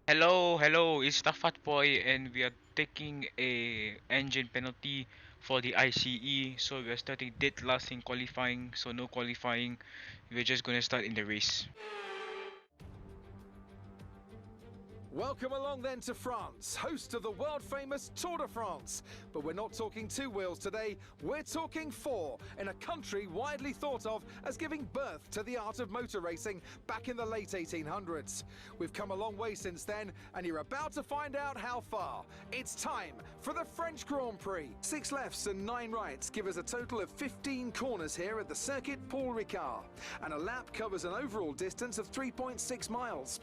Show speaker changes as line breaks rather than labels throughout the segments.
Hello, it's the Fat Boy, and we are taking a engine penalty for the ICE. So we are starting dead last in qualifying, so no qualifying. We're just gonna start in the race.
Welcome along then to France, host of the world famous Tour de France. But we're not talking two wheels today, we're talking four, in a country widely thought of as giving birth to the art of motor racing back in the late 1800s. We've come a long way since then, and you're about to find out how far. It's time for the French Grand Prix. 6 lefts and 9 rights give us a total of 15 corners here at the circuit Paul Ricard, and a lap covers an overall distance of 3.6 miles.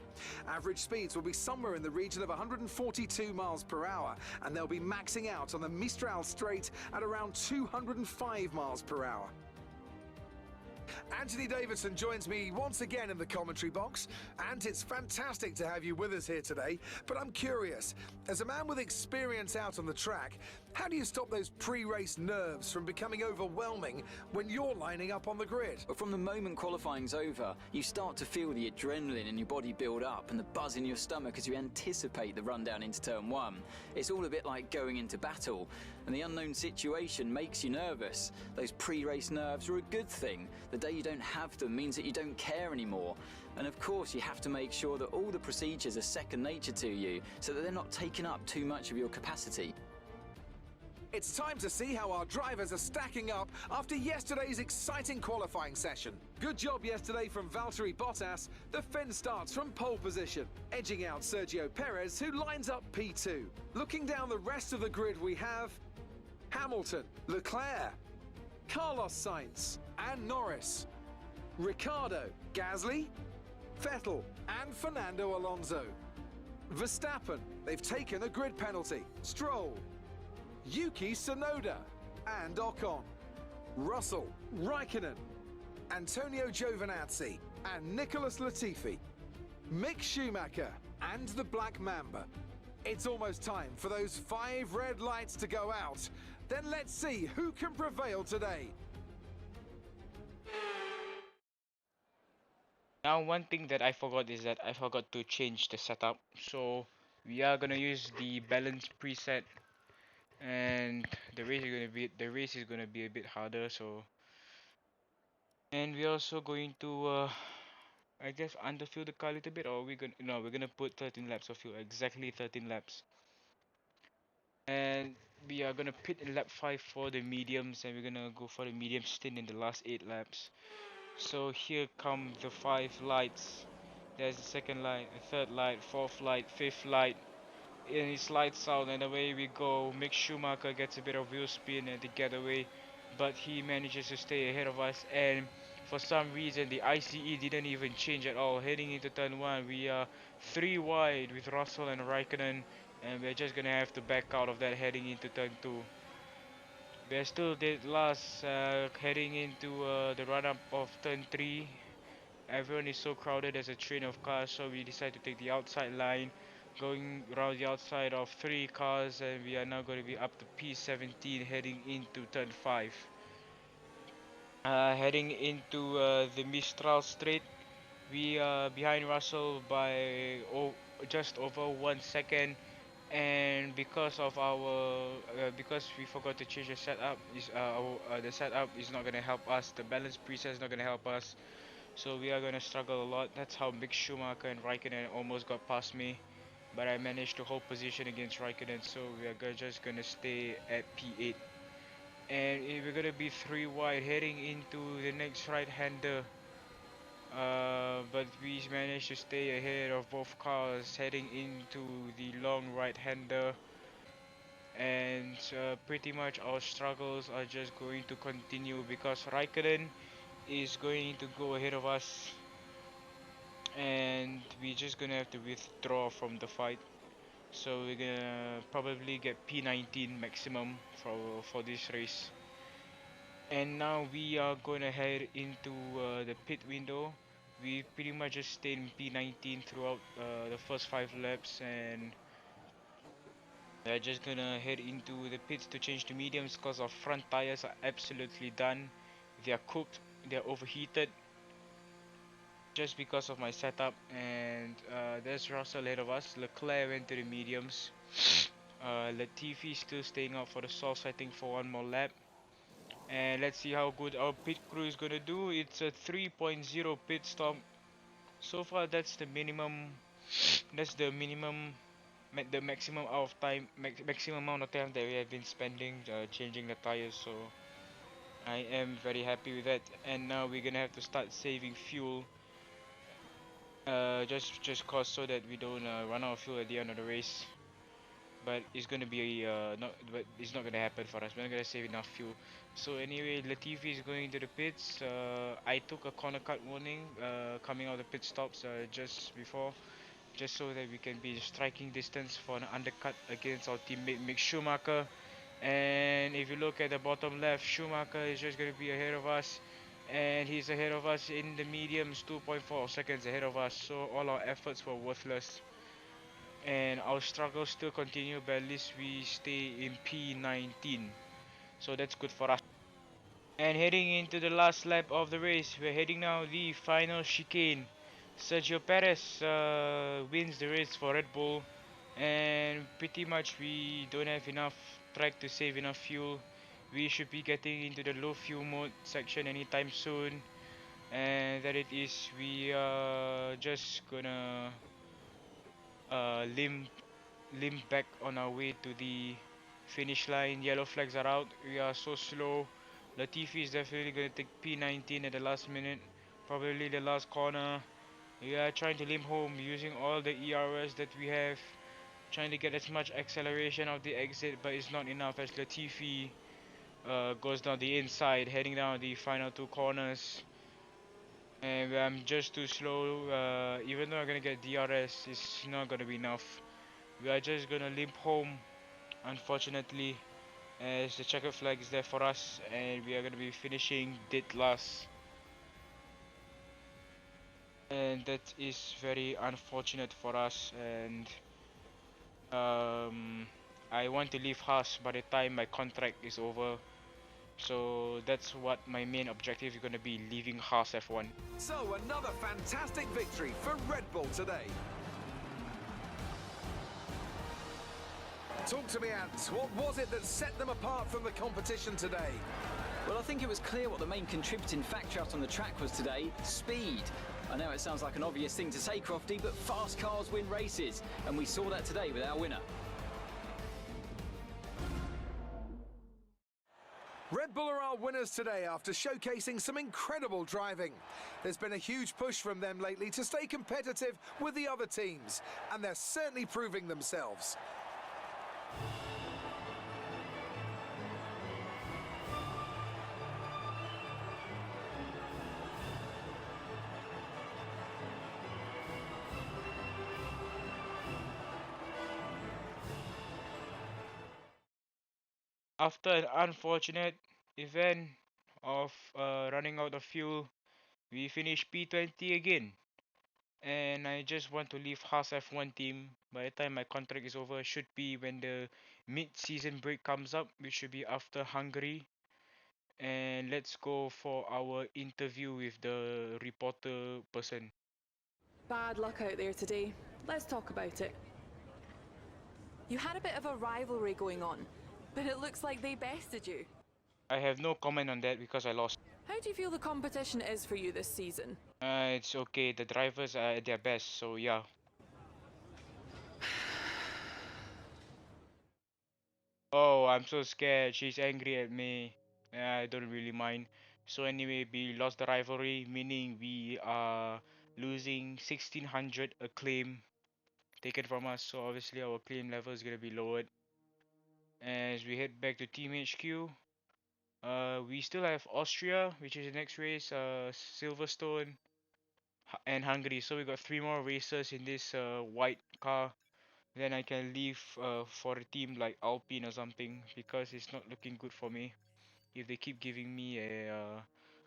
Average speeds will be somewhere in the region of 142 miles per hour, and they'll be maxing out on the Mistral Straight at around 205 miles per hour. Anthony Davidson joins me once again in the commentary box, and it's fantastic to have you with us here today. But I'm curious, as a man with experience out on the track, how do you stop those pre-race nerves from becoming overwhelming when you're lining up on the grid?
From the moment qualifying's over, you start to feel the adrenaline in your body build up and the buzz in your stomach as you anticipate the run down into turn one. It's all a bit like going into battle, and the unknown situation makes you nervous. Those pre-race nerves are a good thing. The day you don't have them means that you don't care anymore. And of course, you have to make sure that all the procedures are second nature to you so that they're not taking up too much of your capacity.
It's time to see how our drivers are stacking up after yesterday's exciting qualifying session. Good job yesterday from Valtteri Bottas. The Finn starts from pole position, edging out Sergio Perez, who lines up P2. Looking down the rest of the grid, we have Hamilton, Leclerc, Carlos Sainz and Norris, Ricciardo, Gasly, Vettel and Fernando Alonso. Verstappen, they've taken a grid penalty. Stroll, Yuki Tsunoda and Ocon, Russell, Raikkonen, Antonio Giovinazzi and Nicholas Latifi, Mick Schumacher and the Black Mamba. It's almost time for those 5 red lights to go out. Then let's see who can prevail today.
Now, one thing that I forgot is that I forgot to change the setup. So we are gonna use the balance preset, and the race is gonna be a bit harder. So, and we're also going to I guess underfill the car a little bit, or we're gonna put 13 laps of fuel, exactly 13 laps. And we are gonna pit in lap 5 for the mediums, and we're gonna go for the medium stint in the last 8 laps. So here come the 5 lights. There's the second light, a third light, fourth light, fifth light, and it slides out, and away we go. Mick Schumacher gets a bit of wheel spin and the getaway, but he manages to stay ahead of us, and for some reason the ICE didn't even change at all. Heading into turn 1, we are 3 wide with Russell and Raikkonen, and we're just gonna have to back out of that heading into turn 2. We're still dead last, heading into the run-up of turn 3. Everyone is so crowded, there's a train of cars, so we decide to take the outside line, going around the outside of 3 cars, and we are now going to be up to P17 heading into turn 5. Heading into the Mistral Straight, we are behind Russell by just over 1 second, and because we forgot to change the setup, the setup is not gonna help us. The balance preset is not gonna help us, so we are gonna struggle a lot. That's how Mick Schumacher and Raikkonen almost got past me, but I managed to hold position against Raikkonen, so we are just gonna stay at P8. And we're gonna be 3 wide heading into the next right-hander. But we managed to stay ahead of both cars heading into the long right-hander, and pretty much our struggles are just going to continue because Raikkonen is going to go ahead of us, and we're just gonna have to withdraw from the fight. So we're gonna probably get P19 maximum for this race. And now we are gonna head into the pit window. We pretty much just stayed in P19 throughout the first 5 laps, and we're just gonna head into the pits to change to mediums because our front tires are absolutely done. They are cooked, they're overheated, just because of my setup. And there's Russell ahead of us. Leclerc went to the mediums. Latifi still staying out for the softs, I think, for one more lap. And let's see how good our pit crew is gonna do. It's a 3.0 pit stop. So far, that's the minimum. That's the minimum, the maximum out of time, maximum amount of time that we have been spending changing the tires. So I am very happy with that. And now we're gonna have to start saving fuel. Just cause so that we don't run out of fuel at the end of the race. But it's gonna be not, but it's not gonna happen for us. We're not gonna save enough fuel. So anyway, Latifi is going to the pits. I took a corner cut warning coming out of the pit stops just before, just so that we can be in striking distance for an undercut against our teammate Mick Schumacher. And if you look at the bottom left, Schumacher is just gonna be ahead of us. And he's ahead of us in the mediums, 2.4 seconds ahead of us. So all our efforts were worthless and our struggles still continue, but at least we stay in P19, so that's good for us. And heading into the last lap of the race, we're heading now the final chicane. Sergio Perez wins the race for Red Bull, and pretty much we don't have enough track to save enough fuel. We should be getting into the low fuel mode section anytime soon, and that it is, we are just gonna limp back on our way to the finish line. Yellow flags are out. We are so slow. Latifi is definitely going to take P19 at the last minute. Probably the last corner. We are trying to limp home using all the ERS that we have. Trying to get as much acceleration of the exit, but it's not enough as Latifi goes down the inside, heading down the final two corners. And I'm just too slow. Even though I'm gonna get DRS, it's not gonna be enough. We are just gonna limp home, unfortunately, as the checkered flag is there for us, and we are gonna be finishing dead last. And that is very unfortunate for us. And um, I want to leave Haas by the time my contract is over. So that's what my main objective is gonna be, leaving Haas F1.
So another fantastic victory for Red Bull today. Talk to me, Ants. What was it that set them apart from the competition today?
Well, I think it was clear what the main contributing factor out on the track was today: speed. I know it sounds like an obvious thing to say, Crofty, but fast cars win races, and we saw that today with our winner.
Red Bull are our winners today after showcasing some incredible driving. There's been a huge push from them lately to stay competitive with the other teams, and they're certainly proving themselves.
After an unfortunate event of running out of fuel, we finished P20 again. And I just want to leave Haas F1 team. By the time my contract is over, should be when the mid-season break comes up, which should be after Hungary. And let's go for our interview with the reporter person.
Bad luck out there today. Let's talk about it. You had a bit of a rivalry going on, but it looks like they bested you.
I have no comment on that because I lost.
How do you feel the competition is for you this season?
It's okay. The drivers are at their best, so yeah. Oh, I'm so scared. She's angry at me. I don't really mind. So anyway, we lost the rivalry, meaning we are losing 1600 acclaim taken from us. So obviously our claim level is gonna be lowered. As we head back to Team HQ, we still have Austria, which is the next race, Silverstone, and Hungary. So we got three more races in this white car. Then I can leave for a team like Alpine or something because it's not looking good for me. If they keep giving me a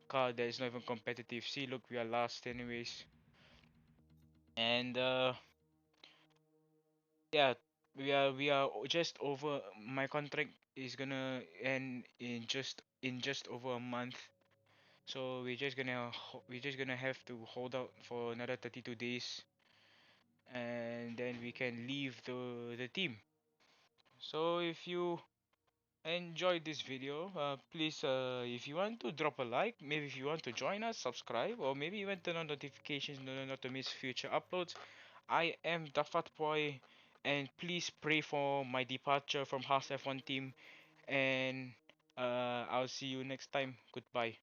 car that is not even competitive. See, look, we are last anyways. And yeah, we are just over. My contract is gonna end in just over a month. So we're just gonna have to hold out for another 32 days, and then we can leave the team. So if you enjoyed this video, please, if you want to drop a like, maybe if you want to join us, subscribe, or maybe even turn on notifications in order not to miss future uploads. I am the Fat Boy, and please pray for my departure from House F1 team. And I'll see you next time. Goodbye.